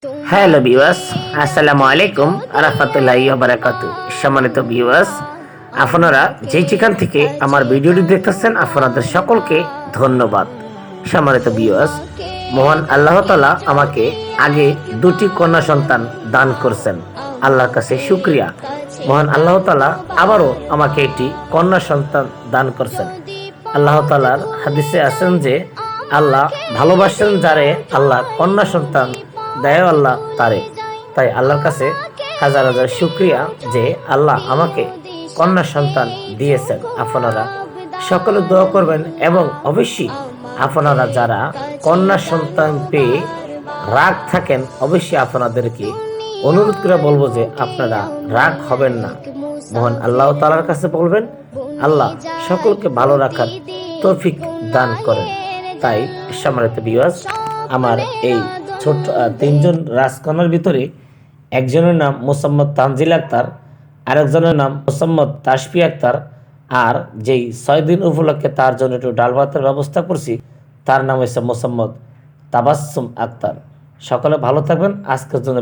Hello viewers, আসসালামু আলাইকুম রাহমাতুল্লাহি ওয়া বারাকাতুহু। সম্মানিত ভিউয়ার্স, আপনারা যে যেখান থেকে আমার ভিডিওটি দেখতেছেন আপনাদের সকলকে ধন্যবাদ। সম্মানিত ভিউয়ার্স, মহান আল্লাহ তাআলা আমাকে আগে দুটি কন্যা সন্তান দান করছেন, আল্লাহর কাছে শুকরিয়া। মহান আল্লাহ তাআলা আবারও আমাকে একটি কন্যা সন্তান দান করছেন। আল্লাহ তাআলার হাদিসে আছেন যে আল্লাহ ভালোবাসেন যারে আল্লাহ কন্যা সন্তান দেয় আল্লাহ তারে। তাই আল্লাহর কাছে হাজার হাজার শুকরিয়া যে আল্লাহ আমাকে কন্যা সন্তান দিয়েছেন। আপনারা সকলে দোয়া করবেন এবং অবশ্যই আপনারা যারা কন্যা সন্তান পেয়ে রাগ থাকেন অবশ্যই আপনাদেরকে অনুরোধ করে বলবো যে আপনারা রাগ হবেন না। মহান আল্লাহ তাআলার কাছে বলবেন আল্লাহ সকলকে ভালো রাখার তৌফিক দান করেন। তাই সম্মানিত ভিউয়ার্স, আমার এই ছোট তিনজন রাজকন্যার ভিতরে একজনের নাম মোসাম্মদ তানজিল আক্তার, আরেকজনের নাম মোসাম্মদ তাসফি আক্তার, আর যেই 6 দিন উপলক্ষে তার জন্য একটু ডাল ভাতের ব্যবস্থা করছি তার নাম হচ্ছে মোসাম্মদ তাবাসসুম আক্তার। সকলে ভালো থাকবেন। আজকের জন্য